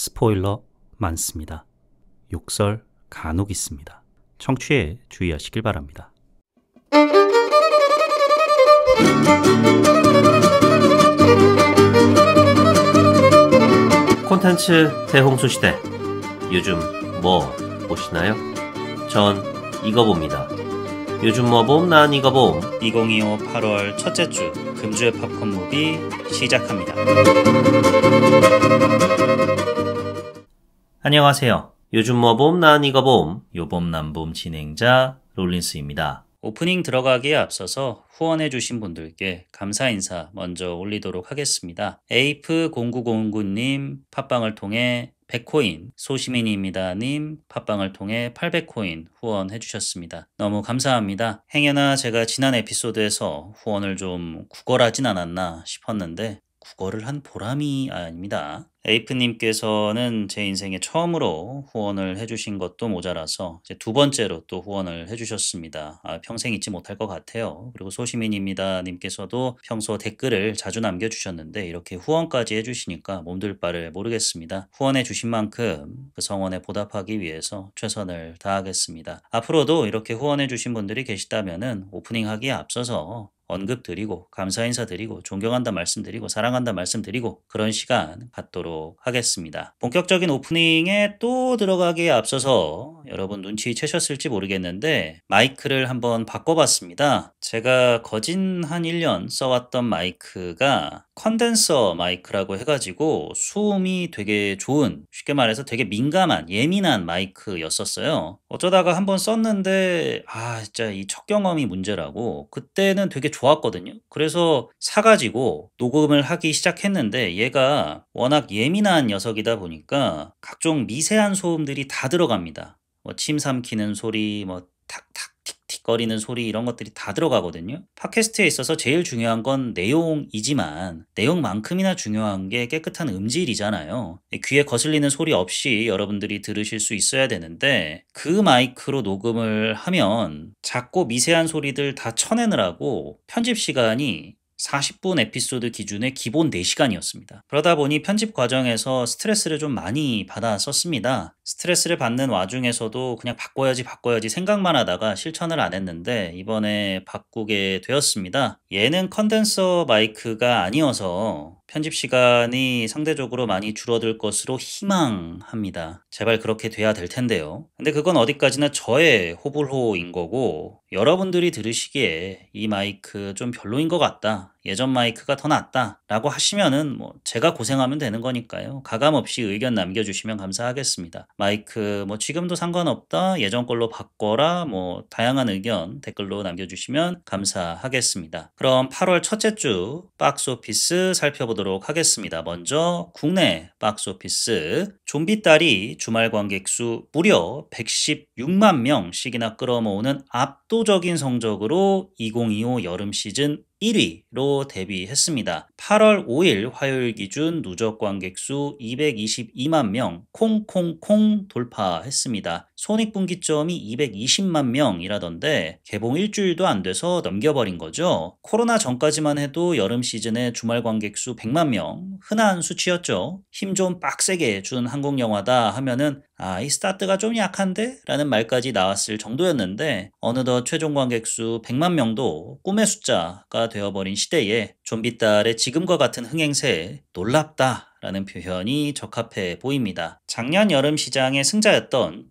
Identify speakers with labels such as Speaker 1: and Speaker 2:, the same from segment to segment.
Speaker 1: 스포일러 많습니다. 욕설 간혹 있습니다. 청취에 주의하시길 바랍니다.
Speaker 2: 콘텐츠 대홍수시대. 요즘 뭐 보시나요? 전 이거 봅니다. 요즘 뭐 봄? 난 이거 봄.
Speaker 3: 2025 8월 첫째 주 금주의 팝콘 무비 시작합니다.
Speaker 2: 안녕하세요. 요즘 뭐 봄? 난 이거 봄. 요봄 남봄 진행자 롤린스입니다.
Speaker 3: 오프닝 들어가기에 앞서서 후원해주신 분들께 감사 인사 먼저 올리도록 하겠습니다. 에이프0909님 팟빵을 통해 100코인, 소시민입니다님 팟빵을 통해 800코인 후원해주셨습니다. 너무 감사합니다. 행여나 제가 지난 에피소드에서 후원을 좀 구걸하진 않았나 싶었는데 구걸을 한 보람이 아닙니다. 에이프님께서는 제 인생에 처음으로 후원을 해주신 것도 모자라서 이제 두 번째로 또 후원을 해주셨습니다. 평생 잊지 못할 것 같아요. 그리고 소시민입니다 님께서도 평소 댓글을 자주 남겨주셨는데 이렇게 후원까지 해주시니까 몸둘 바를 모르겠습니다. 후원해 주신 만큼 그 성원에 보답하기 위해서 최선을 다하겠습니다. 앞으로도 이렇게 후원해 주신 분들이 계시다면은 오프닝 하기에 앞서서 언급드리고 감사 인사드리고 존경한다 말씀드리고 사랑한다 말씀드리고 그런 시간 갖도록 하겠습니다. 본격적인 오프닝에 또 들어가기에 앞서서 여러분 눈치채셨을지 모르겠는데 마이크를 한번 바꿔봤습니다. 제가 거진 한 1년 써왔던 마이크가 컨덴서 마이크라고 해가지고 소음이 되게 좋은, 쉽게 말해서 되게 민감한 예민한 마이크였었어요. 어쩌다가 한번 썼는데 진짜 이 첫 경험이 문제라고 그때는 되게 좋았거든요. 그래서 사가지고 녹음을 하기 시작했는데 얘가 워낙 예민한 녀석이다 보니까 각종 미세한 소음들이 다 들어갑니다. 침 삼키는 소리, 탁탁 틱틱거리는 소리 이런 것들이 다 들어가거든요. 팟캐스트에 있어서 제일 중요한 건 내용이지만 내용만큼이나 중요한 게 깨끗한 음질이잖아요. 귀에 거슬리는 소리 없이 여러분들이 들으실 수 있어야 되는데 그 마이크로 녹음을 하면 작고 미세한 소리들 다 쳐내느라고 편집 시간이 40분 에피소드 기준에 기본 4시간이었습니다. 그러다 보니 편집 과정에서 스트레스를 좀 많이 받았었습니다. 스트레스를 받는 와중에서도 그냥 바꿔야지 생각만 하다가 실천을 안 했는데 이번에 바꾸게 되었습니다. 얘는 컨덴서 마이크가 아니어서 편집 시간이 상대적으로 많이 줄어들 것으로 희망합니다. 제발 그렇게 돼야 될 텐데요. 근데 그건 어디까지나 저의 호불호인 거고 여러분들이 들으시기에 이 마이크 좀 별로인 것 같다, 예전 마이크가 더 낫다 라고 하시면은 제가 고생하면 되는 거니까요. 가감없이 의견 남겨주시면 감사하겠습니다. 마이크 지금도 상관없다, 예전 걸로 바꿔라, 다양한 의견 댓글로 남겨주시면 감사하겠습니다. 그럼 8월 첫째 주 박스오피스 살펴보도록 하겠습니다. 먼저 국내 박스오피스, 좀비딸이 주말 관객 수 무려 116만 명씩이나 끌어모으는 압도적인 성적으로 2025 여름 시즌 1위로 데뷔했습니다. 8월 5일 화요일 기준 누적 관객 수 222만 명 콩콩콩 돌파했습니다. 손익분기점이 220만 명이라던데 개봉 일주일도 안 돼서 넘겨버린 거죠. 코로나 전까지만 해도 여름 시즌에 주말 관객 수 100만 명 흔한 수치였죠. 힘 좀 빡세게 준 한국 영화다 하면은 이 스타트가 좀 약한데? 라는 말까지 나왔을 정도였는데 어느덧 최종 관객 수 100만 명도 꿈의 숫자가 되어버린 시대에 좀비딸의 지금과 같은 흥행세에 놀랍다 라는 표현이 적합해 보입니다. 작년 여름 시장의 승자였던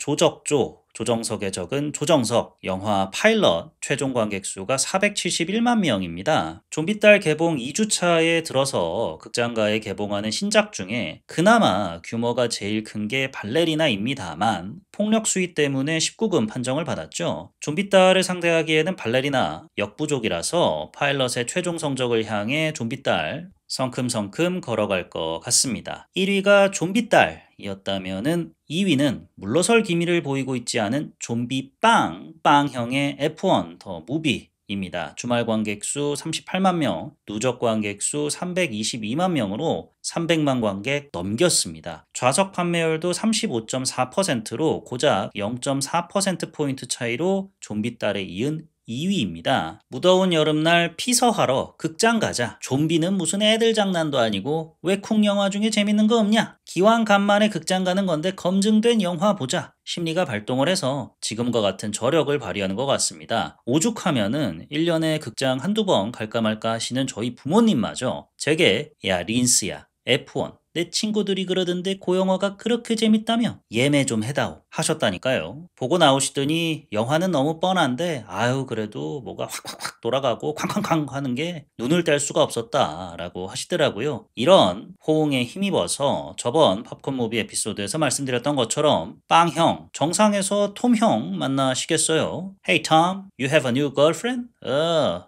Speaker 3: 조정석의 적은 조정석 영화 파일럿 최종 관객 수가 471만 명입니다. 좀비딸 개봉 2주차에 들어서 극장가에 개봉하는 신작 중에 그나마 규모가 제일 큰 게 발레리나입니다만 폭력 수위 때문에 19금 판정을 받았죠. 좀비딸을 상대하기에는 발레리나 역부족이라서 파일럿의 최종 성적을 향해 좀비딸 성큼성큼 걸어갈 것 같습니다. 1위가 좀비딸이었다면은 2위는 물러설 기미를 보이고 있지 않은 좀비빵형의 F1 더 무비입니다. 주말 관객 수 38만 명, 누적 관객 수 322만 명으로 300만 관객 넘겼습니다. 좌석 판매율도 35.4%로 고작 0.4%포인트 차이로 좀비딸에 이은 2위입니다. 무더운 여름날 피서하러 극장 가자. 좀비는 무슨 애들 장난도 아니고 왜 쿵 영화 중에 재밌는 거 없냐? 기왕 간만에 극장 가는 건데 검증된 영화 보자. 심리가 발동을 해서 지금과 같은 저력을 발휘하는 것 같습니다. 오죽하면은 1년에 극장 한두 번 갈까 말까 하시는 저희 부모님마저 제게 야 린스야 F1 내 친구들이 그러던데 그 영화가 그렇게 재밌다며 예매 좀 해다오 하셨다니까요. 보고 나오시더니 영화는 너무 뻔한데 아유 그래도 뭐가 확확확 돌아가고 쾅쾅쾅 하는 게 눈을 뗄 수가 없었다라고 하시더라고요. 이런 호응에 힘입어서 저번 팝콘 무비 에피소드에서 말씀드렸던 것처럼 빵형 정상에서 톰형 만나시겠어요. Hey Tom, you have a new girlfriend?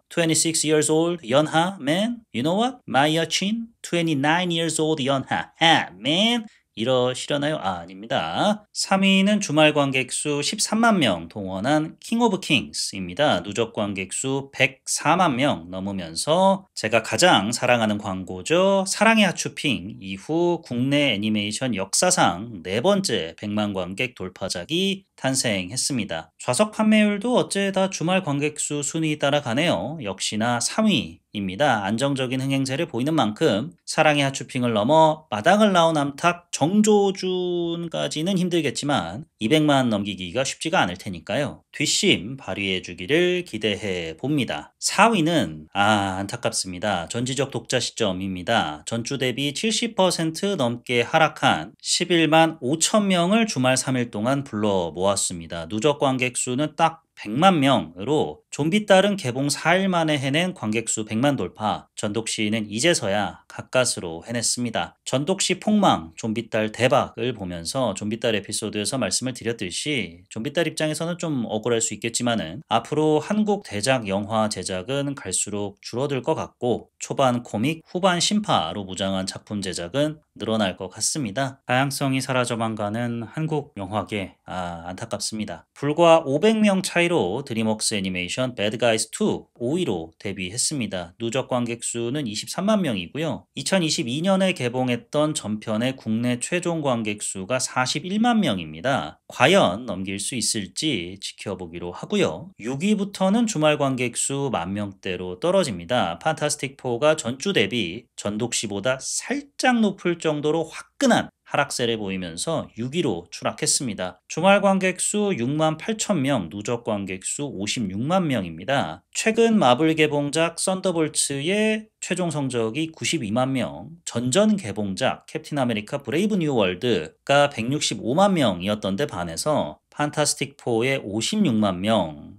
Speaker 3: 26 years old 연하 man? You know what? My 여친 29 years old 연하 man? 이러시려나요? 아닙니다. 3위는 주말 관객 수 13만 명 동원한 킹 오브 킹스입니다. 누적 관객 수 104만 명 넘으면서 제가 가장 사랑하는 광고죠. 사랑의 하츄핑 이후 국내 애니메이션 역사상 네 번째 100만 관객 돌파작이 탄생했습니다. 좌석 판매율도 어째 다 주말 관객 수 순위 따라가네요. 역시나 3위입니다. 안정적인 흥행세를 보이는 만큼 사랑의 하츄핑을 넘어 마당을 나온 암탉 정조준까지는 힘들겠지만 200만 넘기기가 쉽지가 않을 테니까요. 뒷심 발휘해 주기를 기대해 봅니다. 4위는 안타깝습니다. 전지적 독자 시점입니다. 전주 대비 70% 넘게 하락한 11만 5천 명을 주말 3일 동안 불러 모았습니다. 누적 관객 수는 딱 100만 명으로 좀비 딸은 개봉 4일 만에 해낸 관객수 100만 돌파, 전독시는 이제서야 가까스로 해냈습니다. 전독시 폭망, 좀비 딸 대박을 보면서 좀비 딸 에피소드에서 말씀을 드렸듯이 좀비 딸 입장에서는 좀 억울할 수 있겠지만은 앞으로 한국 대작 영화 제작은 갈수록 줄어들 것 같고 초반 코믹, 후반 신파로 무장한 작품 제작은 늘어날 것 같습니다. 다양성이 사라져만 가는 한국 영화계 안타깝습니다. 불과 500명 차이로 드림웍스 애니메이션 배드가이즈 2 5위로 데뷔했습니다. 누적 관객 수는 23만 명이고요. 2022년에 개봉했던 전편의 국내 최종 관객 수가 41만 명입니다. 과연 넘길 수 있을지 지켜보기로 하고요. 6위부터는 주말 관객 수 10,000명대로 떨어집니다. 판타스틱 4가 전주 대비 전독시보다 살짝 높을 정도로 화끈한 하락세를 보이면서 6위로 추락했습니다. 주말 관객 수 6만 8천 명, 누적 관객 수 56만 명입니다. 최근 마블 개봉작 썬더볼츠의 최종 성적이 92만 명, 전전 개봉작 캡틴 아메리카 브레이브 뉴 월드가 165만 명이었던데 반해서 판타스틱 4의 56만 명,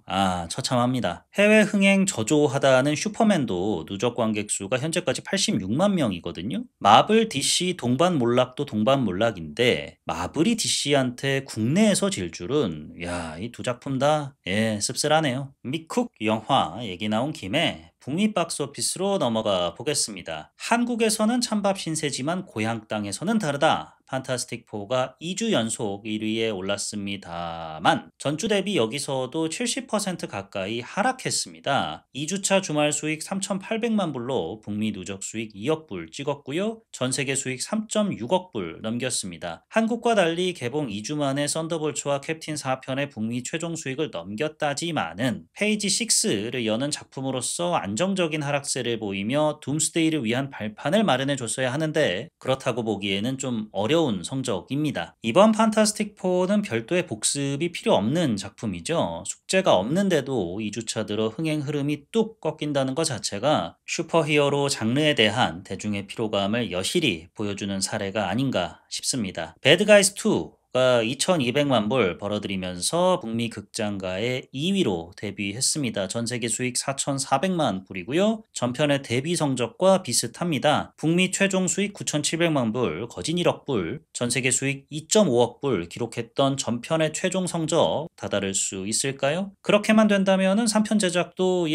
Speaker 3: 처참합니다. 해외 흥행 저조하다는 슈퍼맨도 누적 관객 수가 현재까지 86만 명이거든요. 마블, DC 동반몰락도 동반몰락인데 마블이 DC한테 국내에서 질 줄은 이 두 작품 다 씁쓸하네요. 미쿡 영화 얘기 나온 김에 북미 박스오피스로 넘어가 보겠습니다. 한국에서는 찬밥 신세지만 고향 땅에서는 다르다. 판타스틱 4가 2주 연속 1위에 올랐습니다만 전주 대비 여기서도 70% 가까이 하락했습니다. 2주차 주말 수익 3,800만 불로 북미 누적 수익 2억 불 찍었고요. 전세계 수익 3.6억 불 넘겼습니다. 한국과 달리 개봉 2주 만에 썬더볼츠와 캡틴 4편의 북미 최종 수익을 넘겼다지만은 페이지 6를 여는 작품으로서 안정적인 하락세를 보이며 둠스데이를 위한 발판을 마련해 줬어야 하는데 그렇다고 보기에는 좀 어려운 성적입니다. 이번 판타스틱 4는 별도의 복습이 필요 없는 작품이죠. 숙제가 없는데도 2주차 들어 흥행 흐름이 뚝 꺾인다는 것 자체가 슈퍼히어로 장르에 대한 대중의 피로감을 여실히 보여주는 사례가 아닌가 싶습니다. 배드가이즈 2가 2,200만 불 벌어들이면서 북미 극장가의 2위로 데뷔했습니다. 전세계 수익 4,400만 불이고요. 전편의 데뷔 성적과 비슷합니다. 북미 최종 수익 9,700만 불, 거진 1억 불, 전세계 수익 2.5억 불 기록했던 전편의 최종 성적 다다를 수 있을까요? 그렇게만 된다면 3편 제작도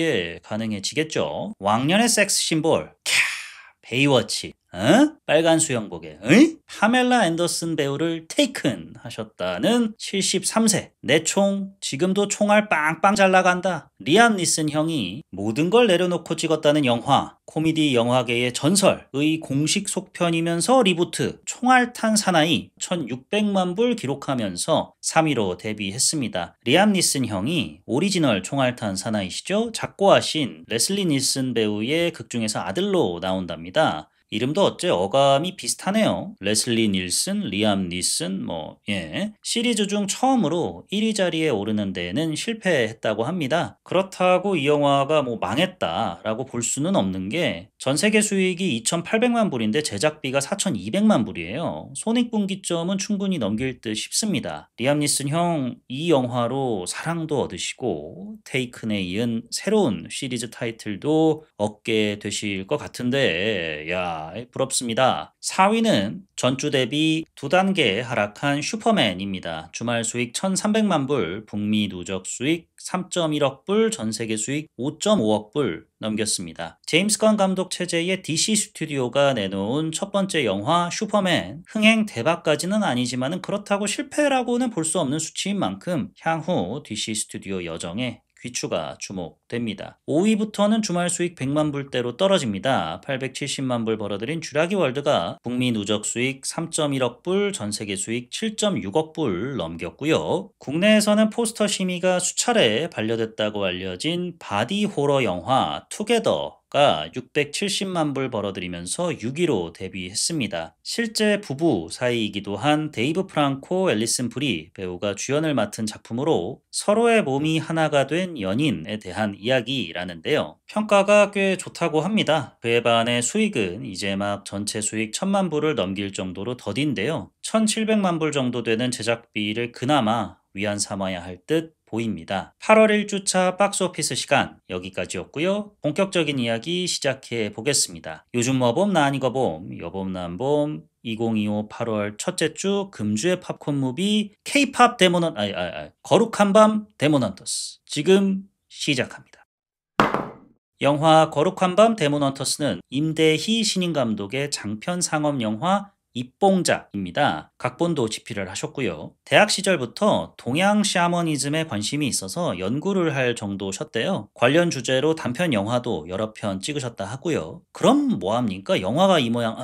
Speaker 3: 가능해지겠죠. 왕년의 섹스 심볼 베이워치 빨간 수영복에 파멜라 앤더슨 배우를 테이큰 하셨다는 73세. 내 총 지금도 총알 빵빵 잘 나간다. 리암 니슨 형이 모든 걸 내려놓고 찍었다는 영화, 코미디 영화계의 전설의 공식 속편이면서 리부트 총알탄 사나이 1600만 불 기록하면서 3위로 데뷔했습니다. 리암 니슨 형이 오리지널 총알탄 사나이시죠. 작고하신 레슬리 닐슨 배우의 극 중에서 아들로 나온답니다. 이름도 어째 어감이 비슷하네요. 레슬리 닐슨, 리암 니슨, 시리즈 중 처음으로 1위 자리에 오르는 데에는 실패했다고 합니다. 그렇다고 이 영화가 망했다라고 볼 수는 없는 게 전 세계 수익이 2,800만 불인데 제작비가 4,200만 불이에요. 손익분기점은 충분히 넘길 듯 싶습니다. 리암 니슨 형 이 영화로 사랑도 얻으시고 테이큰에 이은 새로운 시리즈 타이틀도 얻게 되실 것 같은데 부럽습니다. 4위는 전주 대비 2단계 하락한 슈퍼맨입니다. 주말 수익 1,300만 불, 북미 누적 수익 3.1억 불, 전 세계 수익 5.5억 불 넘겼습니다. 제임스 건 감독 체제의 DC 스튜디오가 내놓은 첫 번째 영화 슈퍼맨, 흥행 대박까지는 아니지만 그렇다고 실패라고는 볼 수 없는 수치인 만큼 향후 DC 스튜디오 여정에 귀추가 주목됩니다. 5위부터는 주말 수익 100만 불대로 떨어집니다. 870만 불 벌어들인 쥐라기 월드가 북미 누적 수익 3.1억 불, 전 세계 수익 7.6억 불 넘겼고요. 국내에서는 포스터 심의가 수차례 반려됐다고 알려진 바디 호러 영화 투게더 가 670만 불 벌어들이면서 6위로 데뷔했습니다. 실제 부부 사이이기도 한 데이브 프랑코, 앨리슨 브리 배우가 주연을 맡은 작품으로 서로의 몸이 하나가 된 연인에 대한 이야기라는데요. 평가가 꽤 좋다고 합니다. 그에 반해 수익은 이제 막 전체 수익 1,000만 불을 넘길 정도로 더딘데요. 1,700만 불 정도 되는 제작비를 그나마 위안 삼아야 할 듯 보입니다. 8월 1주차 박스오피스 시간 여기까지였고요. 본격적인 이야기 시작해 보겠습니다. 요즘 뭐봄 나 아니거 봄 여봄 난봄 2025 8월 첫째 주 금주의 팝콘 무비 K-팝 거룩한 밤 데몬 헌터스 지금 시작합니다. 영화 거룩한 밤 데몬 헌터스는 임대희 신인 감독의 장편 상업 영화 입봉작입니다. 각본도 집필을 하셨고요. 대학 시절부터 동양 샤머니즘에 관심이 있어서 연구를 할 정도셨대요. 관련 주제로 단편 영화도 여러 편 찍으셨다 하고요. 그럼 뭐합니까? 영화가 이 모양.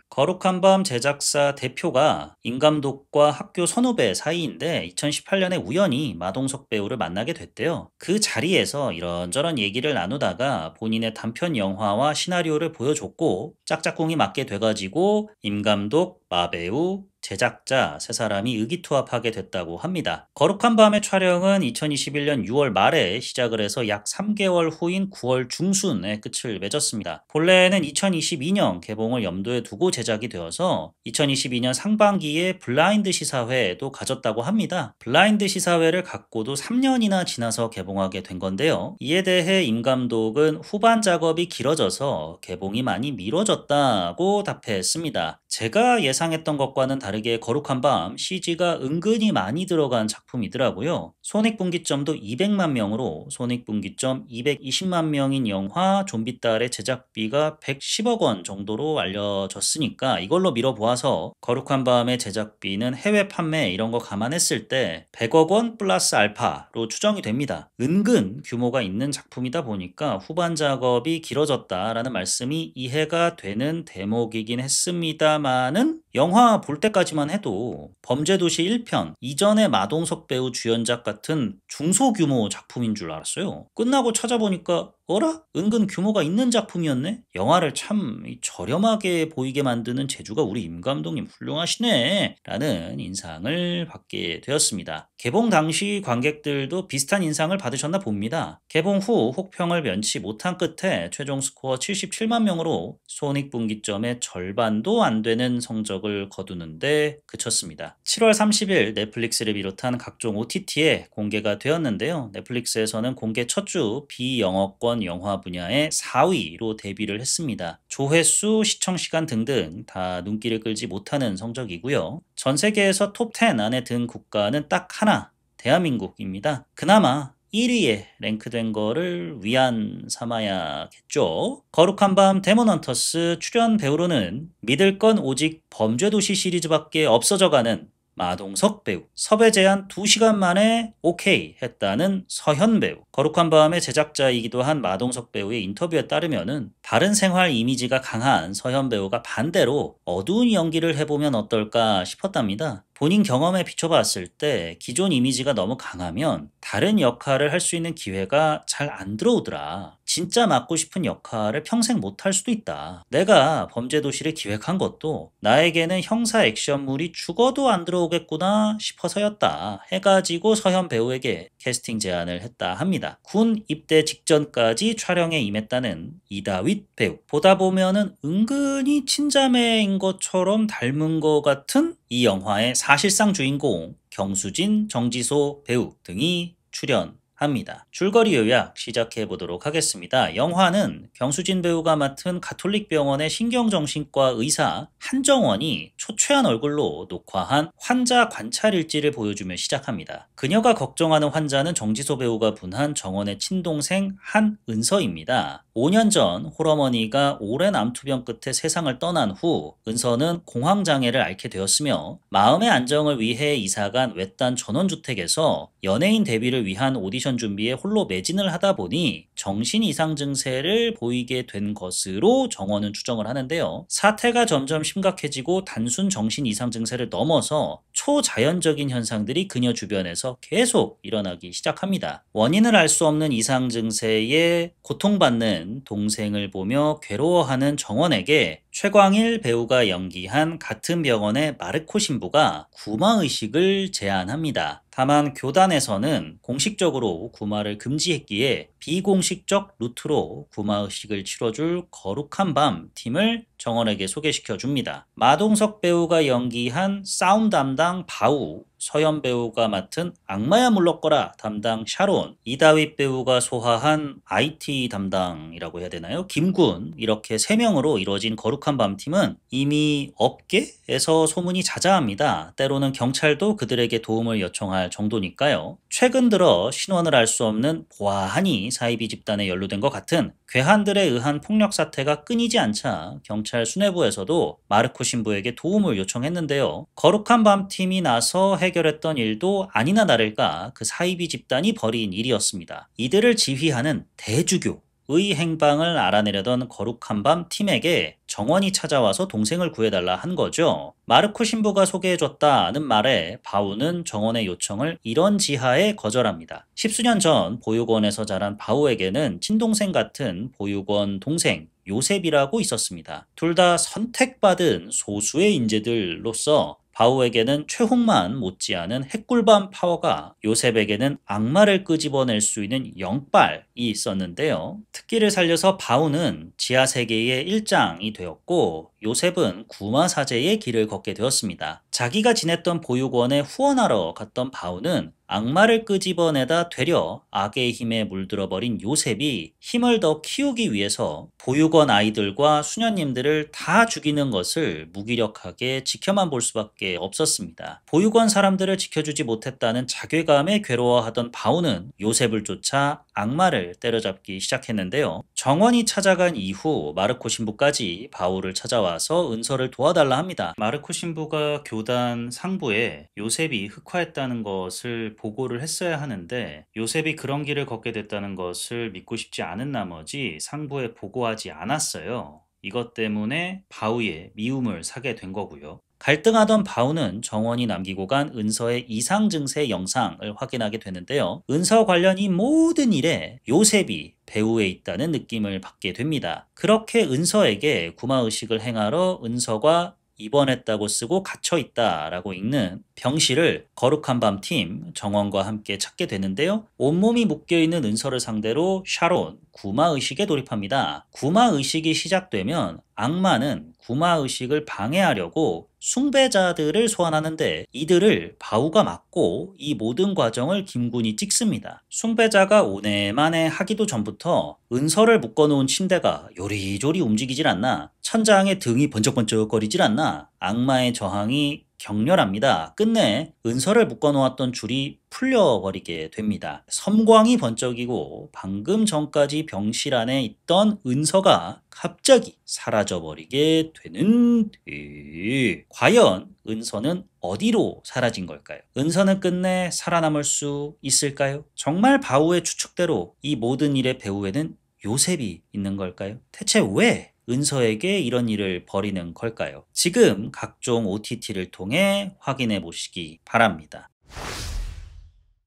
Speaker 3: 거룩한 밤 제작사 대표가 임 감독과 학교 선후배 사이인데 2018년에 우연히 마동석 배우를 만나게 됐대요. 그 자리에서 이런저런 얘기를 나누다가 본인의 단편 영화와 시나리오를 보여줬고 짝짝꿍이 맞게 돼가지고 임 감독, 마배우, 제작자 세 사람이 의기투합하게 됐다고 합니다. 거룩한 밤의 촬영은 2021년 6월 말에 시작을 해서 약 3개월 후인 9월 중순에 끝을 맺었습니다. 본래는 2022년 개봉을 염두에 두고 제작이 되어서 2022년 상반기에 블라인드 시사회도 가졌다고 합니다. 블라인드 시사회를 갖고도 3년이나 지나서 개봉하게 된 건데요. 이에 대해 임 감독은 후반 작업이 길어져서 개봉이 많이 미뤄졌다고 답했습니다. 제가 예상했던 것과는 다르게 거룩한 밤 CG가 은근히 많이 들어간 작품이더라고요. 손익분기점도 200만 명으로 손익분기점 220만 명인 영화 좀비딸의 제작비가 110억 원 정도로 알려졌으니까 이걸로 밀어보아서 거룩한 밤의 제작비는 해외 판매 이런 거 감안했을 때 100억 원 플러스 알파로 추정이 됩니다. 은근 규모가 있는 작품이다 보니까 후반 작업이 길어졌다라는 말씀이 이해가 되는 대목이긴 했습니다만은 영화 볼 때까지만 해도 범죄도시 1편 이전의 마동석 배우 주연작 같은 중소규모 작품인 줄 알았어요. 끝나고 찾아보니까 어라? 은근 규모가 있는 작품이었네? 영화를 참 저렴하게 보이게 만드는 재주가 우리 임 감독님 훌륭하시네 라는 인상을 받게 되었습니다. 개봉 당시 관객들도 비슷한 인상을 받으셨나 봅니다. 개봉 후 혹평을 면치 못한 끝에 최종 스코어 77만 명으로 손익분기점의 절반도 안 되는 성적을 거두는데 그쳤습니다. 7월 30일 넷플릭스를 비롯한 각종 OTT에 공개가 되었는데요. 넷플릭스에서는 공개 첫 주 비영어권 영화 분야의 4위로 데뷔를 했습니다. 조회수, 시청시간 등등 다 눈길을 끌지 못하는 성적이고요. 전 세계에서 톱10 안에 든 국가는 딱 하나, 대한민국입니다. 그나마 1위에 랭크된 거를 위안 삼아야겠죠. 거룩한 밤 데몬 헌터스 출연 배우로는 믿을 건 오직 범죄도시 시리즈밖에 없어져가는 마동석 배우, 섭외 제한 2시간 만에 오케이 했다는 서현 배우, 거룩한 밤의 제작자이기도 한 마동석 배우의 인터뷰에 따르면은 다른 생활 이미지가 강한 서현 배우가 반대로 어두운 연기를 해보면 어떨까 싶었답니다. 본인 경험에 비춰봤을 때 기존 이미지가 너무 강하면 다른 역할을 할 수 있는 기회가 잘 안 들어오더라. 진짜 맡고 싶은 역할을 평생 못 할 수도 있다. 내가 범죄도시를 기획한 것도 나에게는 형사 액션물이 죽어도 안 들어오겠구나 싶어서였다. 해가지고 서현 배우에게 캐스팅 제안을 했다 합니다. 군 입대 직전까지 촬영에 임했다는 이다윗 배우. 보다 보면은 은근히 친자매인 것처럼 닮은 것 같은 이 영화의 사실상 주인공 경수진, 정지소 배우 등이 출연합니다. 줄거리 요약 시작해 보도록 하겠습니다. 영화는 경수진 배우가 맡은 가톨릭병원의 신경정신과 의사 한정원이 초췌한 얼굴로 녹화한 환자 관찰 일지를 보여주며 시작합니다. 그녀가 걱정하는 환자는 정지소 배우가 분한 정원의 친동생 한은서입니다. 5년 전 홀어머니가 오랜 암투병 끝에 세상을 떠난 후 은서는 공황장애를 앓게 되었으며 마음의 안정을 위해 이사간 외딴 전원주택에서 연예인 데뷔를 위한 오디션 준비에 홀로 매진을 하다 보니 정신 이상 증세를 보이게 된 것으로 정원은 추정을 하는데요. 사태가 점점 심각해지고 단순 정신 이상 증세를 넘어서 초자연적인 현상들이 그녀 주변에서 계속 일어나기 시작합니다. 원인을 알 수 없는 이상 증세에 고통받는 동생을 보며 괴로워하는 정원에게 최광일 배우가 연기한 같은 병원의 마르코 신부가 구마의식을 제안합니다. 다만 교단에서는 공식적으로 구마를 금지했기에 비공식적 루트로 구마의식을 치러줄 거룩한 밤 팀을 정원에게 소개시켜 줍니다. 마동석 배우가 연기한 싸움 담당 바우, 서현 배우가 맡은 악마야 물러거라 담당 샤론, 이다윗 배우가 소화한 IT 담당이라고 해야 되나요? 김군, 이렇게 3명으로 이루어진 거룩한 밤 팀은 이미 업계에서 소문이 자자합니다. 때로는 경찰도 그들에게 도움을 요청할 정도니까요. 최근 들어 신원을 알 수 없는 보아하니 사이비 집단에 연루된 것 같은 괴한들에 의한 폭력 사태가 끊이지 않자 경찰 수뇌부에서도 마르코 신부에게 도움을 요청했는데요. 거룩한 밤 팀이 나서 해결했던 일도 아니나 다를까 그 사이비 집단이 벌인 일이었습니다. 이들을 지휘하는 대주교 의 행방을 알아내려던 거룩한 밤 팀에게 정원이 찾아와서 동생을 구해달라 한 거죠. 마르코 신부가 소개해줬다는 말에 바우는 정원의 요청을 이런 지하에 거절합니다. 10수년 전 보육원에서 자란 바우에게는 친동생 같은 보육원 동생 요셉이라고 있었습니다. 둘 다 선택받은 소수의 인재들로서 바우에게는 최홍만 못지않은 핵꿀밤 파워가, 요셉에게는 악마를 끄집어낼 수 있는 영빨이 있었는데요. 특기를 살려서 바우는 지하세계의 일장이 되었고 요셉은 구마사제의 길을 걷게 되었습니다. 자기가 지냈던 보육원에 후원하러 갔던 바우는 악마를 끄집어내다 되려 악의 힘에 물들어버린 요셉이 힘을 더 키우기 위해서 보육원 아이들과 수녀님들을 다 죽이는 것을 무기력하게 지켜만 볼 수밖에 없었습니다. 보육원 사람들을 지켜주지 못했다는 자괴감에 괴로워하던 바우는 요셉을 쫓아 악마를 때려잡기 시작했는데요. 정원이 찾아간 이후 마르코 신부까지 바우를 찾아와서 은서를 도와달라 합니다. 마르코 신부가 교단 상부에 요셉이 흑화했다는 것을 보고를 했어야 하는데 요셉이 그런 길을 걷게 됐다는 것을 믿고 싶지 않은 나머지 상부에 보고하지 않았어요. 이것 때문에 바우의 미움을 사게 된 거고요. 갈등하던 바우는 정원이 남기고 간 은서의 이상 증세 영상을 확인하게 되는데요. 은서 관련 이 모든 일에 요셉이 배후에 있다는 느낌을 받게 됩니다. 그렇게 은서에게 구마의식을 행하러 은서가 입원했다고 쓰고 갇혀있다라고 읽는 병실을 거룩한 밤 팀 정원과 함께 찾게 되는데요. 온몸이 묶여있는 은서를 상대로 샤론 구마의식에 돌입합니다. 구마의식이 시작되면 악마는 구마의식을 방해하려고 숭배자들을 소환하는데 이들을 바우가 막고 이 모든 과정을 김군이 찍습니다. 숭배자가 오네만에 하기도 전부터 은서를 묶어놓은 침대가 요리조리 움직이질 않나, 천장에 등이 번쩍번쩍거리질 않나, 악마의 저항이 격렬합니다. 끝내 은서를 묶어놓았던 줄이 풀려버리게 됩니다. 섬광이 번쩍이고 방금 전까지 병실 안에 있던 은서가 갑자기 사라져버리게 되는데 과연 은서는 어디로 사라진 걸까요? 은서는 끝내 살아남을 수 있을까요? 정말 바우의 추측대로 이 모든 일의 배후에는 요셉이 있는 걸까요? 대체 왜 은서에게 이런 일을 벌이는 걸까요? 지금 각종 OTT를 통해 확인해 보시기 바랍니다.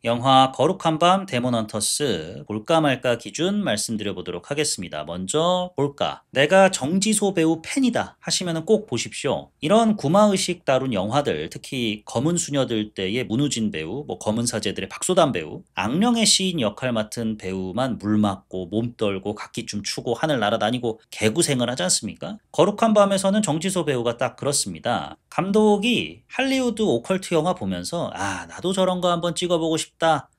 Speaker 3: 영화 거룩한 밤 데몬 헌터스 볼까 말까 기준 말씀드려 보도록 하겠습니다. 먼저 볼까. 내가 정지소 배우 팬이다 하시면 꼭 보십시오. 이런 구마의식 다룬 영화들, 특히 검은 수녀들 때의 문우진 배우, 검은 사제들의 박소담 배우, 악령의 시인 역할 맡은 배우만 물 맞고 몸 떨고 각기춤 추고 하늘 날아다니고 개구생을 하지 않습니까? 거룩한 밤에서는 정지소 배우가 딱 그렇습니다. 감독이 할리우드 오컬트 영화 보면서 나도 저런 거 한번 찍어보고 싶다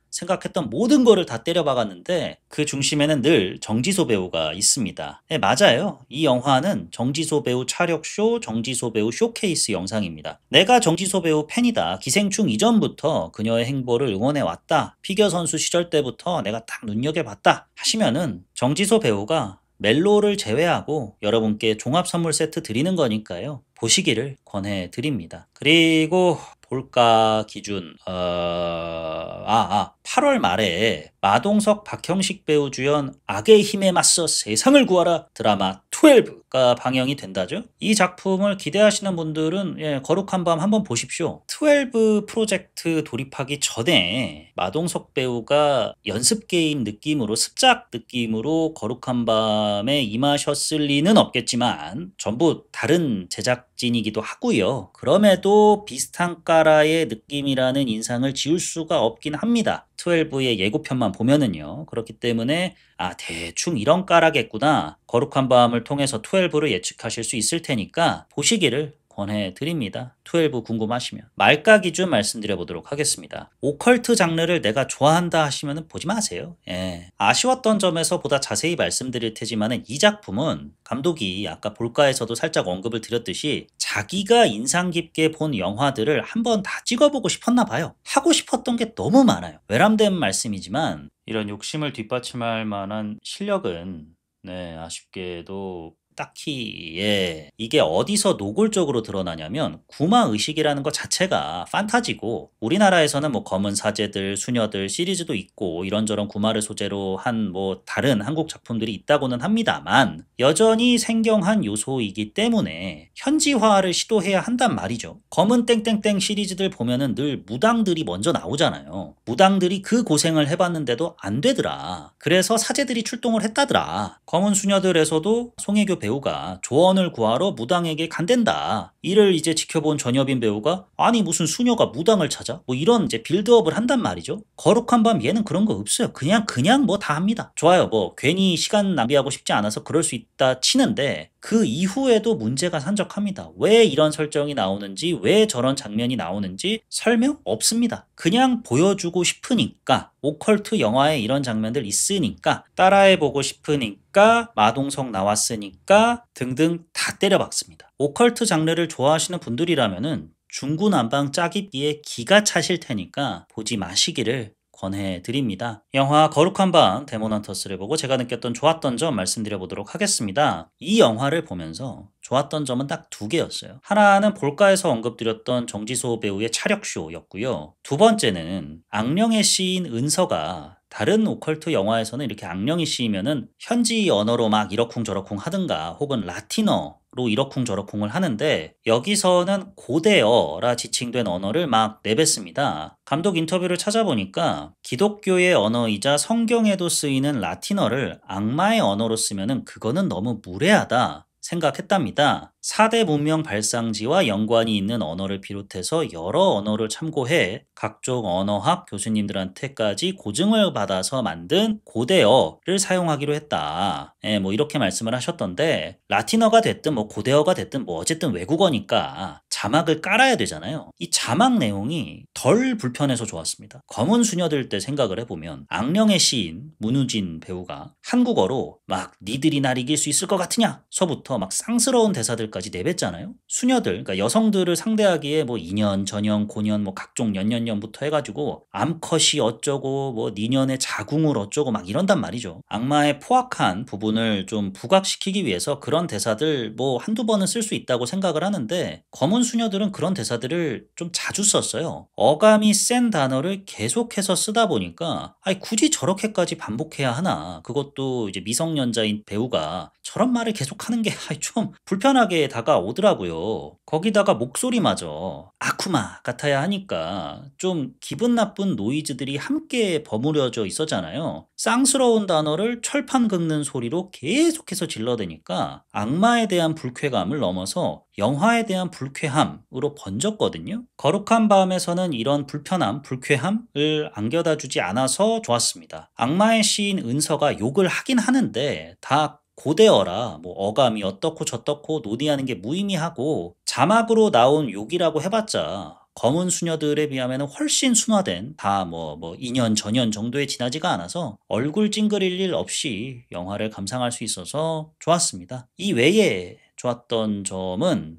Speaker 3: 생각했던 모든 거를 다 때려박았는데 그 중심에는 늘 정지소 배우가 있습니다. 네, 맞아요. 이 영화는 정지소 배우 촬영쇼, 정지소 배우 쇼케이스 영상입니다. 내가 정지소 배우 팬이다. 기생충 이전부터 그녀의 행보를 응원해왔다. 피겨 선수 시절 때부터 내가 딱 눈여겨봤다 하시면은 정지소 배우가 멜로를 제외하고 여러분께 종합 선물 세트 드리는 거니까요. 보시기를 권해드립니다. 그리고 볼까 기준 8월 말에 마동석 박형식 배우 주연 악의 힘에 맞서 세상을 구하라 드라마 12가 방영이 된다죠. 이 작품을 기대하시는 분들은 거룩한 밤 한번 보십시오. 12 프로젝트 돌입하기 전에 마동석 배우가 연습 게임 느낌으로 습작 느낌으로 거룩한 밤에 임하셨을 리는 없겠지만 전부 다른 제작진이기도 하고요. 그럼에도 비슷한 까라의 느낌이라는 인상을 지울 수가 없긴 합니다. 12의 예고편만 보면은요. 그렇기 때문에 대충 이런 까라겠구나. 거룩한 밤을 통해서 12를 예측하실 수 있을 테니까 보시기를 권해드립니다. 12 궁금하시면. 말까 기준 말씀드려 보도록 하겠습니다. 오컬트 장르를 내가 좋아한다 하시면 보지 마세요. 아쉬웠던 점에서 보다 자세히 말씀드릴 테지만 이 작품은 감독이 아까 볼까에서도 살짝 언급을 드렸듯이 자기가 인상 깊게 본 영화들을 한번 다 찍어보고 싶었나 봐요. 하고 싶었던 게 너무 많아요. 외람된 말씀이지만 이런 욕심을 뒷받침할 만한 실력은 아쉽게도 딱히 이게 어디서 노골적으로 드러나냐면 구마의식이라는 것 자체가 판타지고 우리나라에서는 검은 사제들, 수녀들 시리즈도 있고 이런저런 구마를 소재로 한 다른 한국 작품들이 있다고는 합니다만 여전히 생경한 요소이기 때문에 현지화를 시도해야 한단 말이죠. 검은 땡땡땡 시리즈들 보면은 늘 무당들이 먼저 나오잖아요. 무당들이 그 고생을 해봤는데도 안 되더라. 그래서 사제들이 출동을 했다더라. 검은 수녀들에서도 송혜교 배우가 조언을 구하러 무당에게 간댄다. 이를 이제 지켜본 전여빈 배우가 아니 무슨 수녀가 무당을 찾아? 이런 이제 빌드업을 한단 말이죠. 거룩한 밤 얘는 그런 거 없어요. 그냥 다 합니다. 좋아요. 괜히 시간 낭비하고 싶지 않아서 그럴 수 있다 치는데 그 이후에도 문제가 산적합니다. 왜 이런 설정이 나오는지 왜 저런 장면이 나오는지 설명 없습니다. 그냥 보여주고 싶으니까 오컬트 영화에 이런 장면들 있으니까 따라해보고 싶으니까 마동석 나왔으니까 등등 다 때려박습니다. 오컬트 장르를 좋아하시는 분들이라면은 중구난방 짜깁기에 기가 차실 테니까 보지 마시기를 권해드립니다. 영화 거룩한 밤 데몬 헌터스를 보고 제가 느꼈던 좋았던 점 말씀드려 보도록 하겠습니다. 이 영화를 보면서 좋았던 점은 딱 두 개였어요. 하나는 볼까에서 언급드렸던 정지소 배우의 차력쇼였고요. 두 번째는 악령의 시인 은서가 다른 오컬트 영화에서는 이렇게 악령이 씌이면은 현지 언어로 막 이러쿵저러쿵 하든가 혹은 라틴어로 이러쿵저러쿵을 하는데 여기서는 고대어라 지칭된 언어를 막 내뱉습니다. 감독 인터뷰를 찾아보니까 기독교의 언어이자 성경에도 쓰이는 라틴어를 악마의 언어로 쓰면은 그거는 너무 무례하다 생각했답니다. 4대 문명 발상지와 연관이 있는 언어를 비롯해서 여러 언어를 참고해 각종 언어학 교수님들한테까지 고증을 받아서 만든 고대어를 사용하기로 했다. 이렇게 말씀을 하셨던데 라틴어가 됐든 고대어가 됐든 어쨌든 외국어니까 자막을 깔아야 되잖아요. 이 자막 내용이 덜 불편해서 좋았습니다. 검은 수녀들 때 생각을 해보면 악령의 시인 문우진 배우가 한국어로 막 니들이 날 이길 수 있을 것 같으냐 서부터 막 쌍스러운 대사들까지 내뱉잖아요. 수녀들, 그러니까 여성들을 상대하기에 뭐 인연, 전연, 고년, 뭐 각종 년년년부터 해가지고 암컷이 어쩌고 뭐 니년의 자궁을 어쩌고 막 이런단 말이죠. 악마의 포악한 부분을 좀 부각시키기 위해서 그런 대사들 뭐 한두 번은 쓸 수 있다고 생각을 하는데 검은 수녀들은 그런 대사들을 좀 자주 썼어요. 어감이 센 단어를 계속해서 쓰다 보니까 아니 굳이 저렇게까지 반복해야 하나. 그것도 이제 미성년자인 배우가 저런 말을 계속하는 게 좀 불편하게 다가오더라고요. 거기다가 목소리마저 아쿠마 같아야 하니까 좀 기분 나쁜 노이즈들이 함께 버무려져 있었잖아요. 쌍스러운 단어를 철판 긁는 소리로 계속해서 질러대니까 악마에 대한 불쾌감을 넘어서 영화에 대한 불쾌함으로 번졌거든요. 거룩한 밤에서는 이런 불편함, 불쾌함을 안겨다 주지 않아서 좋았습니다. 악마의 시인 은서가 욕을 하긴 하는데 다 고대어라 뭐 어감이 어떻고 저떻고 논의하는 게 무의미하고 자막으로 나온 욕이라고 해봤자 검은 수녀들에 비하면 훨씬 순화된 다 뭐 2년 전년 정도에 지나지가 않아서 얼굴 찡그릴 일 없이 영화를 감상할 수 있어서 좋았습니다. 이 외에 좋았던 점은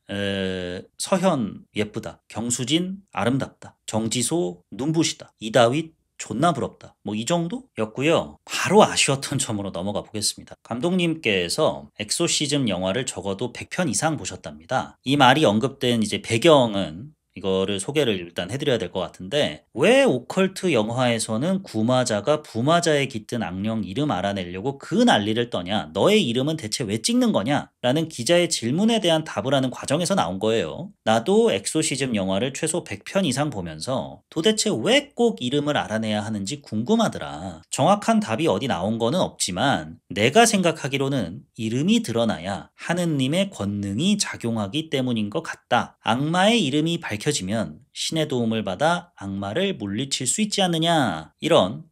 Speaker 3: 서현 예쁘다, 경수진 아름답다, 정지소 눈부시다, 이다윗 존나 부럽다. 뭐 이 정도였고요. 바로 아쉬웠던 점으로 넘어가 보겠습니다. 감독님께서 엑소시즘 영화를 적어도 100편 이상 보셨답니다. 이 말이 언급된 이제 배경은 이거를 소개를 일단 해드려야 될 것 같은데 왜 오컬트 영화에서는 구마자가 부마자에 깃든 악령 이름 알아내려고 그 난리를 떠냐? 너의 이름은 대체 왜 찍는 거냐? 라는 기자의 질문에 대한 답을 하는 과정에서 나온 거예요. 나도 엑소시즘 영화를 최소 100편 이상 보면서 도대체 왜 꼭 이름을 알아내야 하는지 궁금하더라. 정확한 답이 어디 나온 거는 없지만 내가 생각하기로는 이름이 드러나야 하느님의 권능이 작용하기 때문인 것 같다. 악마의 이름이 밝혀지면 신의 도움을 받아 악마를 물리칠 수 있지 않느냐. 이런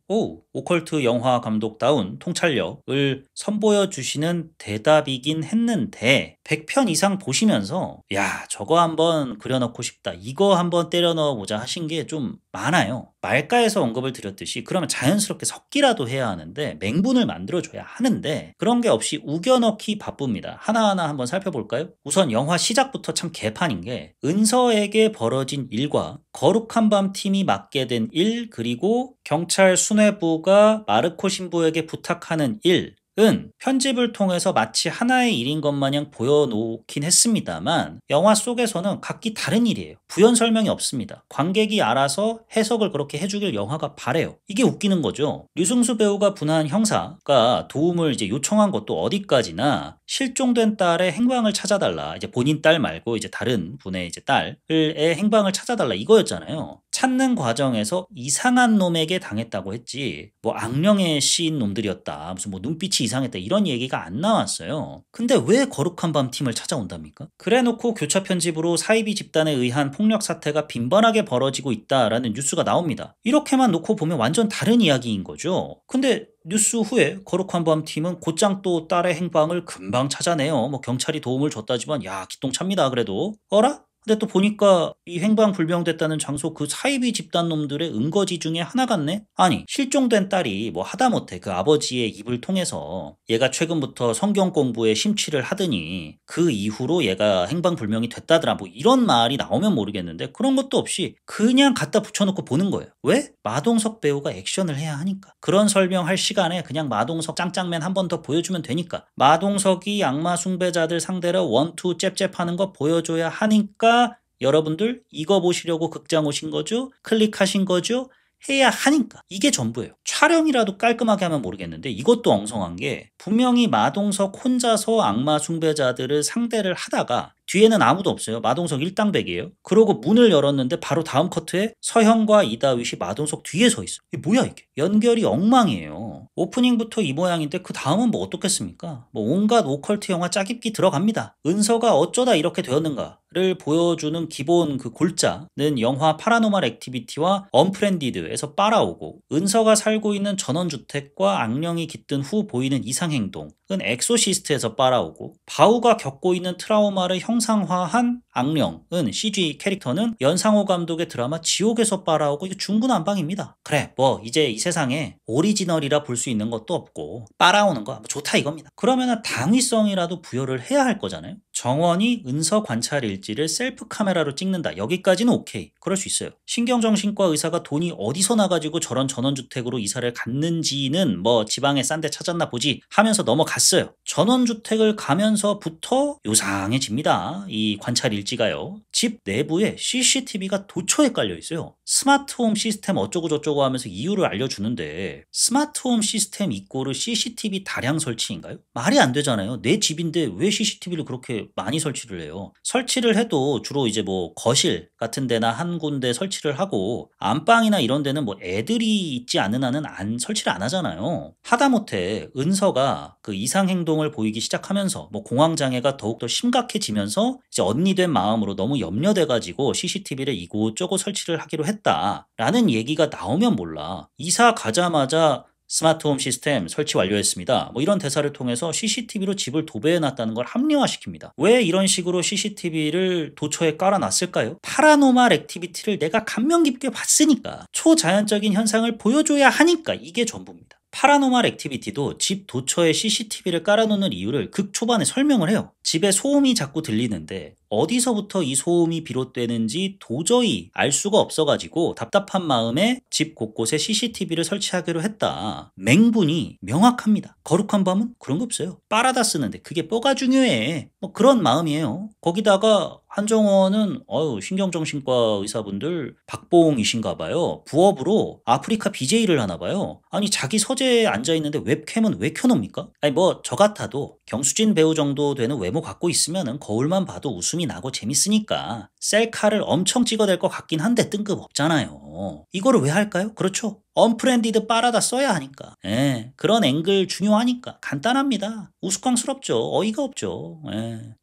Speaker 3: 오컬트 영화 감독다운 통찰력을 선보여 주시는 대답이긴 했는데 100편 이상 보시면서 야 저거 한번 그려넣고 싶다. 이거 한번 때려 넣어보자 하신 게 좀 많아요. 말가에서 언급을 드렸듯이 그러면 자연스럽게 섞기라도 해야 하는데 맹분을 만들어줘야 하는데 그런 게 없이 우겨넣기 바쁩니다. 하나하나 한번 살펴볼까요? 우선 영화 시작부터 참 개판인 게 은서에게 벌어진 일과 거룩한 밤 팀이 맡게 된 일 그리고 경찰 수뇌부가 마르코 신부에게 부탁하는 일은 편집을 통해서 마치 하나의 일인 것 마냥 보여놓긴 했습니다만 영화 속에서는 각기 다른 일이에요. 부연 설명이 없습니다. 관객이 알아서 해석을 그렇게 해주길 영화가 바래요. 이게 웃기는 거죠. 류승수 배우가 분한 형사가 도움을 이제 요청한 것도 어디까지나 실종된 딸의 행방을 찾아달라. 이제 본인 딸 말고 이제 다른 분의 이제 딸의 행방을 찾아달라 이거였잖아요. 찾는 과정에서 이상한 놈에게 당했다고 했지 뭐 악령의 시인 놈들이었다 무슨 뭐 눈빛이 이상했다 이런 얘기가 안 나왔어요. 근데 왜 거룩한 밤 팀을 찾아온답니까? 그래놓고 교차 편집으로 사이비 집단에 의한 폭력 사태가 빈번하게 벌어지고 있다라는 뉴스가 나옵니다. 이렇게만 놓고 보면 완전 다른 이야기인 거죠. 근데 뉴스 후에 거룩한 밤 팀은 곧장 또 딸의 행방을 금방 찾아내요. 뭐 경찰이 도움을 줬다지만 야 기똥찹니다. 그래도 어라? 근데 또 보니까 이 행방불명됐다는 장소 그 사이비 집단 놈들의 은거지 중에 하나 같네? 아니 실종된 딸이 뭐 하다못해 그 아버지의 입을 통해서 얘가 최근부터 성경 공부에 심취를 하더니 그 이후로 얘가 행방불명이 됐다더라 뭐 이런 말이 나오면 모르겠는데 그런 것도 없이 그냥 갖다 붙여놓고 보는 거예요. 왜? 마동석 배우가 액션을 해야 하니까. 그런 설명할 시간에 그냥 마동석 짱짱맨 한 번 더 보여주면 되니까. 마동석이 악마 숭배자들 상대로 원투 잽잽하는 거 보여줘야 하니까 여러분들 이거 보시려고 극장 오신 거죠? 클릭하신 거죠? 해야 하니까. 이게 전부예요. 촬영이라도 깔끔하게 하면 모르겠는데 이것도 엉성한 게 분명히 마동석 혼자서 악마 숭배자들을 상대를 하다가 뒤에는 아무도 없어요. 마동석 일당백이에요. 그러고 문을 열었는데 바로 다음 커트에 서현과 이다윗이 마동석 뒤에 서 있어. 이게 뭐야 이게. 연결이 엉망이에요. 오프닝부터 이 모양인데 그 다음은 뭐 어떻겠습니까? 뭐 온갖 오컬트 영화 짜깁기 들어갑니다. 은서가 어쩌다 이렇게 되었는가? 를 보여주는 기본 그 골자는 영화 파라노멀 액티비티와 언프렌디드에서 빨아오고, 은서가 살고 있는 전원주택과 악령이 깃든 후 보이는 이상행동은 엑소시스트에서 빨아오고, 바우가 겪고 있는 트라우마를 형상화한 악령은 CG 캐릭터는 연상호 감독의 드라마 지옥에서 빨아오고, 이거 중구난방입니다. 그래, 뭐 이제 이 세상에 오리지널이라 볼 수 있는 것도 없고 빨아오는 거 좋다 이겁니다. 그러면은 당위성이라도 부여를 해야 할 거잖아요. 정원이 은서 관찰 일지를 셀프 카메라로 찍는다. 여기까지는 오케이. 그럴 수 있어요. 신경정신과 의사가 돈이 어디서 나가지고 저런 전원주택으로 이사를 갔는지는 뭐 지방에 싼 데 찾았나 보지 하면서 넘어갔어요. 전원주택을 가면서부터 요상해집니다. 이 관찰 일지가요. 집 내부에 CCTV가 도처에 깔려 있어요. 스마트홈 시스템 어쩌고 저쩌고 하면서 이유를 알려주는데, 스마트홈 시스템 이꼬르 CCTV 다량 설치인가요? 말이 안 되잖아요. 내 집인데 왜 CCTV를 그렇게 많이 설치를 해요? 설치를 해도 주로 이제 뭐 거실 같은 데나 한 군데 설치를 하고, 안방이나 이런 데는 뭐 애들이 있지 않은 한은 안 설치를 안 하잖아요. 하다못해 은서가 그 이상 행동을 보이기 시작하면서 뭐 공황장애가 더욱더 심각해지면서 이제 언니 된 마음으로 너무 염려돼가지고 CCTV를 이곳저곳 설치를 하기로 했다라는 얘기가 나오면 몰라. 이사 가자마자 스마트홈 시스템 설치 완료했습니다. 뭐 이런 대사를 통해서 CCTV로 집을 도배해놨다는 걸 합리화시킵니다. 왜 이런 식으로 CCTV를 도처에 깔아놨을까요? 파라노멀 액티비티를 내가 감명 깊게 봤으니까, 초자연적인 현상을 보여줘야 하니까, 이게 전부입니다. 파라노멀 액티비티도 집 도처에 CCTV를 깔아놓는 이유를 극 초반에 설명을 해요. 집에 소음이 자꾸 들리는데 어디서부터 이 소음이 비롯되는지 도저히 알 수가 없어가지고 답답한 마음에 집 곳곳에 CCTV를 설치하기로 했다. 맹분이 명확합니다. 거룩한 밤은 그런 거 없어요. 빨아다 쓰는데 그게 뭐가 중요해. 뭐 그런 마음이에요. 거기다가 한정원은 신경정신과 의사분들 박봉이신가 봐요. 부업으로 아프리카 BJ를 하나 봐요. 아니 자기 서재에 앉아있는데 웹캠은 왜 켜놓습니까? 아니 뭐 저 같아도 경수진 배우 정도 되는 외모 갖고 있으면은 거울만 봐도 웃음이 나고 재밌으니까 셀카를 엄청 찍어댈 것 같긴 한데 뜬금없잖아요. 이거를 왜 할까요? 그렇죠. 언프렌디드 빨아다 써야 하니까. 그런 앵글 중요하니까. 간단합니다. 우스꽝스럽죠. 어이가 없죠.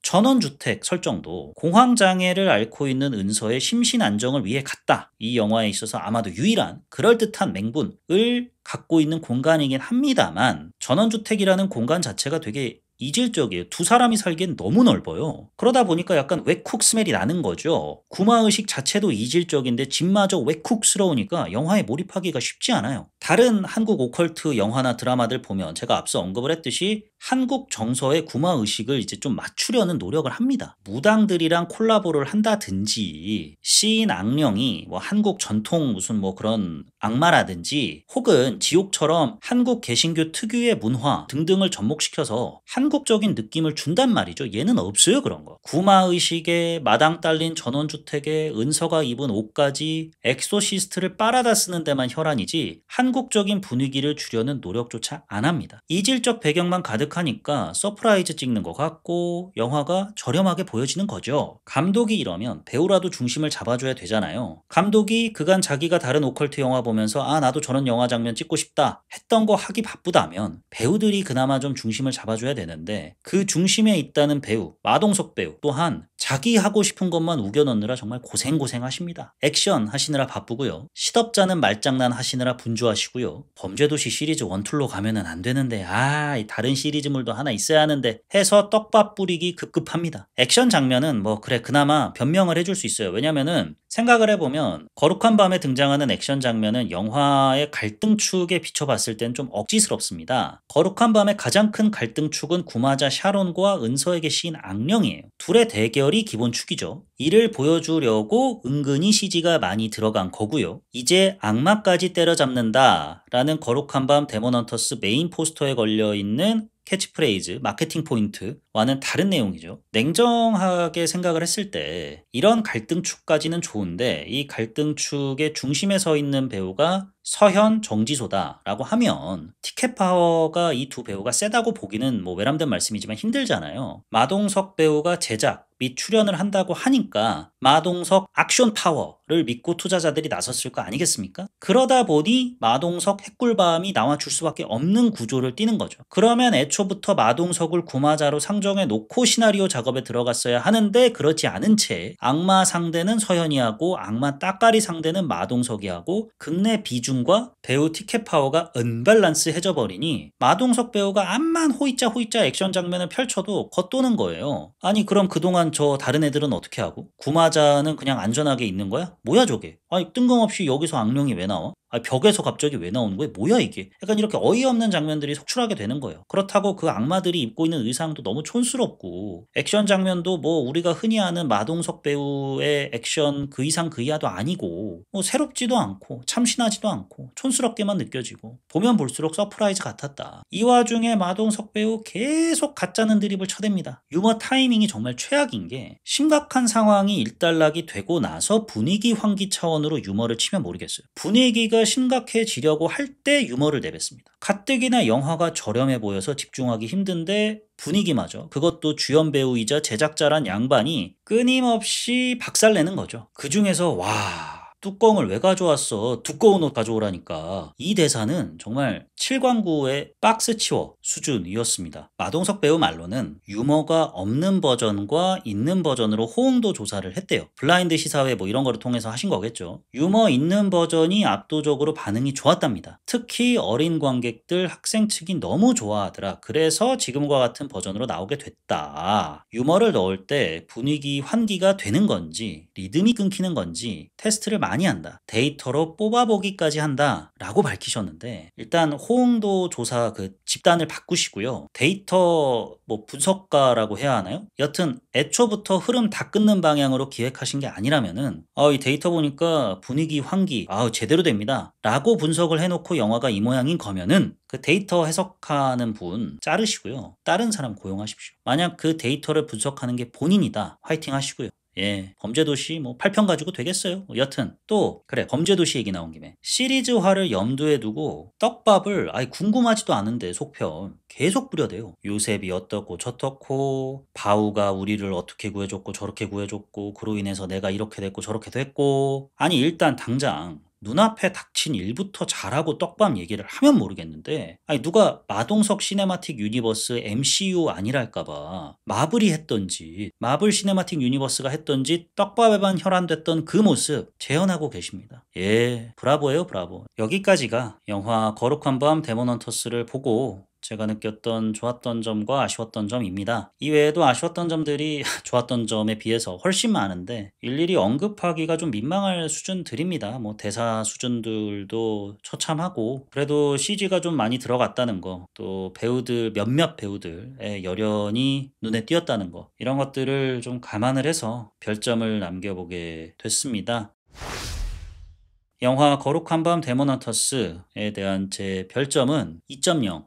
Speaker 3: 전원주택 설정도 공황장애를 앓고 있는 은서의 심신 안정을 위해 갔다. 이 영화에 있어서 아마도 유일한 그럴듯한 맹분을 갖고 있는 공간이긴 합니다만, 전원주택이라는 공간 자체가 되게 이질적이에요. 두 사람이 살기엔 너무 넓어요. 그러다 보니까 약간 웹쿡 스멜이 나는 거죠. 구마의식 자체도 이질적인데 집마저 웹쿡스러우니까 영화에 몰입하기가 쉽지 않아요. 다른 한국 오컬트 영화나 드라마들 보면 제가 앞서 언급을 했듯이 한국 정서의 구마의식을 이제 좀 맞추려는 노력을 합니다. 무당들이랑 콜라보를 한다든지, 시인 악령이 뭐 한국 전통 무슨 뭐 그런 악마라든지, 혹은 지옥처럼 한국 개신교 특유의 문화 등등을 접목시켜서 한국적인 느낌을 준단 말이죠. 얘는 없어요, 그런 거. 구마의식에 마당 딸린 전원주택에 은서가 입은 옷까지 엑소시스트를 빨아다 쓰는 데만 혈안이지 한국적인 분위기를 주려는 노력조차 안 합니다. 이질적 배경만 가득하니까 서프라이즈 찍는 것 같고 영화가 저렴하게 보여지는 거죠. 감독이 이러면 배우라도 중심을 잡아줘야 되잖아요. 감독이 그간 자기가 다른 오컬트 영화 보면서 나도 저런 영화 장면 찍고 싶다 했던 거 하기 바쁘다면 배우들이 그나마 좀 중심을 잡아줘야 되는데, 그 중심에 있다는 배우, 마동석 배우 또한 자기 하고 싶은 것만 우겨 넣느라 정말 고생하십니다. 액션 하시느라 바쁘고요. 시덥잖은 말장난 하시느라 분주하시고요. 범죄도시 시리즈 1, 2로 가면은 안 되는데 다른 시리즈물도 하나 있어야 하는데 해서 떡밥 뿌리기 급급합니다. 액션 장면은 뭐 그래 그나마 변명을 해줄 수 있어요. 왜냐면은 생각을 해보면 거룩한 밤에 등장하는 액션 장면은 영화의 갈등축에 비춰봤을 땐 좀 억지스럽습니다. 거룩한 밤의 가장 큰 갈등축은 구마자 샤론과 은서에게 씌인 악령이에요. 둘의 대결이 기본 축이죠. 이를 보여주려고 은근히 CG가 많이 들어간 거고요. 이제 악마까지 때려잡는다 라는 거룩한 밤 데몬헌터스 메인 포스터에 걸려있는 캐치프레이즈, 마케팅 포인트와는 다른 내용이죠. 냉정하게 생각을 했을 때 이런 갈등축까지는 좋은데, 이 갈등축의 중심에 서 있는 배우가 서현, 정지소다라고 하면 티켓 파워가 이 두 배우가 세다고 보기는 뭐 외람된 말씀이지만 힘들잖아요. 마동석 배우가 제작 및 출연을 한다고 하니까 마동석 액션 파워를 믿고 투자자들이 나섰을 거 아니겠습니까? 그러다 보니 마동석 핵꿀밤이 나와줄 수밖에 없는 구조를 띠는 거죠. 그러면 애초부터 마동석을 구마자로 상정해 놓고 시나리오 작업에 들어갔어야 하는데 그렇지 않은 채 악마 상대는 서현이하고 악마 따까리 상대는 마동석이하고 극내 비중과 배우 티켓 파워가 언밸런스해져 버리니 마동석 배우가 암만 호이짜 액션 장면을 펼쳐도 겉도는 거예요. 아니 그럼 그동안 저 다른 애들은 어떻게 하고? 구마자는 그냥 안전하게 있는 거야? 뭐야 저게? 아니 뜬금없이 여기서 악령이 왜 나와? 아니 벽에서 갑자기 왜 나오는 거야? 뭐야 이게? 약간 이렇게 어이없는 장면들이 속출하게 되는 거예요. 그렇다고 그 악마들이 입고 있는 의상도 너무 촌스럽고 액션 장면도 뭐 우리가 흔히 아는 마동석 배우의 액션 그 이상 그 이하도 아니고 뭐 새롭지도 않고 참신하지도 않고 촌스럽게만 느껴지고 보면 볼수록 서프라이즈 같았다. 이 와중에 마동석 배우 계속 가짜는 드립을 쳐댑니다. 유머 타이밍이 정말 최악인 게 심각한 상황이 일단락이 되고 나서 분위기 환기 차원으로 유머를 치면 모르겠어요. 분위기가 심각해지려고 할 때 유머를 내뱉습니다. 가뜩이나 영화가 저렴해 보여서 집중하기 힘든데 분위기마저 그것도 주연 배우이자 제작자란 양반이 끊임없이 박살내는 거죠. 그 중에서 와 뚜껑을 왜 가져왔어? 두꺼운 옷 가져오라니까. 이 대사는 정말 7광구의 박스 치워 수준이었습니다. 마동석 배우 말로는 유머가 없는 버전과 있는 버전으로 호응도 조사를 했대요. 블라인드 시사회 뭐 이런 거를 통해서 하신 거겠죠. 유머 있는 버전이 압도적으로 반응이 좋았답니다. 특히 어린 관객들 학생 측이 너무 좋아하더라. 그래서 지금과 같은 버전으로 나오게 됐다. 유머를 넣을 때 분위기 환기가 되는 건지 리듬이 끊기는 건지 테스트를 많이 한다. 데이터로 뽑아보기까지 한다. 라고 밝히셨는데 일단 호응도 조사 그 집단을 바꾸시고요. 데이터 뭐 분석가라고 해야 하나요? 여튼 애초부터 흐름 다 끊는 방향으로 기획하신 게 아니라면은 이 데이터 보니까 분위기 환기 제대로 됩니다. 라고 분석을 해놓고 영화가 이 모양인 거면은 그 데이터 해석하는 분 자르시고요. 다른 사람 고용하십시오. 만약 그 데이터를 분석하는 게 본인이다. 화이팅 하시고요. 예, 범죄도시 뭐 8편 가지고 되겠어요. 여튼 또 그래 범죄도시 얘기 나온 김에 시리즈화를 염두에 두고 떡밥을 아예 궁금하지도 않은데 속편 계속 뿌려대요. 요셉이 어떻고 저떻고 바우가 우리를 어떻게 구해줬고 저렇게 구해줬고 그로 인해서 내가 이렇게 됐고 저렇게 됐고 아니 일단 당장 눈앞에 닥친 일부터 잘하고 떡밥 얘기를 하면 모르겠는데 아니 누가 마동석 시네마틱 유니버스 MCU 아니랄까봐 마블이 했던지 마블 시네마틱 유니버스가 했던지 떡밥에만 혈안됐던 그 모습 재현하고 계십니다. 예, 브라보예요 브라보. 여기까지가 영화 거룩한 밤 데몬 헌터스를 보고 제가 느꼈던 좋았던 점과 아쉬웠던 점입니다. 이외에도 아쉬웠던 점들이 좋았던 점에 비해서 훨씬 많은데 일일이 언급하기가 좀 민망할 수준들입니다. 뭐 대사 수준들도 처참하고 그래도 CG가 좀 많이 들어갔다는 거, 또 배우들 몇몇 배우들의 열연이 눈에 띄었다는 거, 이런 것들을 좀 감안을 해서 별점을 남겨보게 됐습니다. 영화 거룩한 밤 데몬 헌터스에 대한 제 별점은 2.0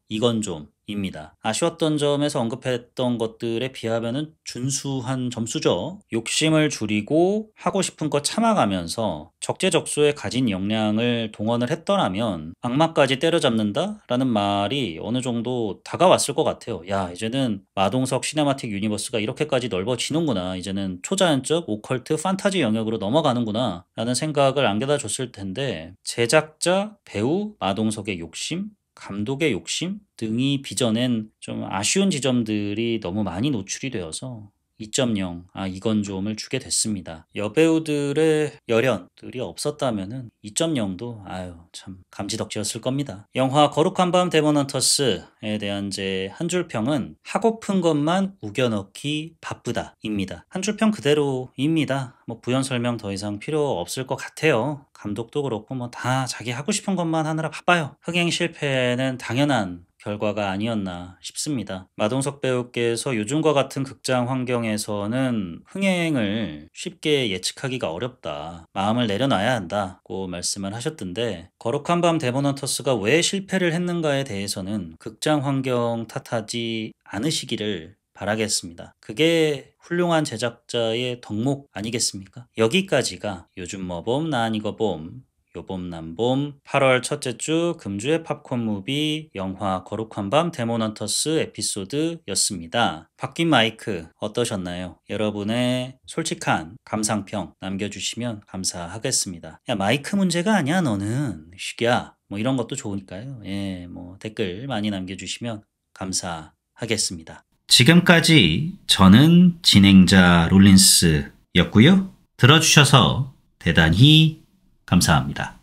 Speaker 3: 이건 좀 입니다. 아쉬웠던 점에서 언급했던 것들에 비하면은 준수한 점수죠. 욕심을 줄이고 하고 싶은 거 참아가면서 적재적소에 가진 역량을 동원을 했더라면 악마까지 때려잡는다? 라는 말이 어느 정도 다가왔을 것 같아요. 야, 이제는 마동석 시네마틱 유니버스가 이렇게까지 넓어지는구나. 이제는 초자연적 오컬트 판타지 영역으로 넘어가는구나. 라는 생각을 안겨다 줬을 텐데 제작자, 배우, 마동석의 욕심, 감독의 욕심 등이 빚어낸 좀 아쉬운 지점들이 너무 많이 노출이 되어서 2.0 이건 좀을 주게 됐습니다. 여배우들의 열연들이 없었다면은 2.0도 참 감지덕지였을 겁니다. 영화 거룩한 밤 데몬 헌터스에 대한 제 한 줄 평은 하고픈 것만 우겨넣기 바쁘다입니다. 한 줄 평 그대로입니다. 뭐 부연 설명 더 이상 필요 없을 것 같아요. 감독도 그렇고 뭐 다 자기 하고 싶은 것만 하느라 바빠요. 흥행 실패는 당연한 결과가 아니었나 싶습니다. 마동석 배우께서 요즘과 같은 극장 환경에서는 흥행을 쉽게 예측하기가 어렵다. 마음을 내려놔야 한다고 말씀을 하셨던데 거룩한 밤 데몬 헌터스가 왜 실패를 했는가에 대해서는 극장 환경 탓하지 않으시기를 바라겠습니다. 그게 훌륭한 제작자의 덕목 아니겠습니까? 여기까지가 요즘 뭐 봄 난 이거 봄 요봄 남봄 8월 첫째 주 금주의 팝콘 무비 영화 거룩한 밤 데모넌터스 에피소드였습니다. 바뀐 마이크 어떠셨나요? 여러분의 솔직한 감상평 남겨주시면 감사하겠습니다. 야, 마이크 문제가 아니야 너는 쉬기야. 뭐 이런 것도 좋으니까요. 예, 뭐 댓글 많이 남겨주시면 감사하겠습니다. 지금까지 저는 진행자 롤린스였고요. 들어주셔서 대단히 감사합니다.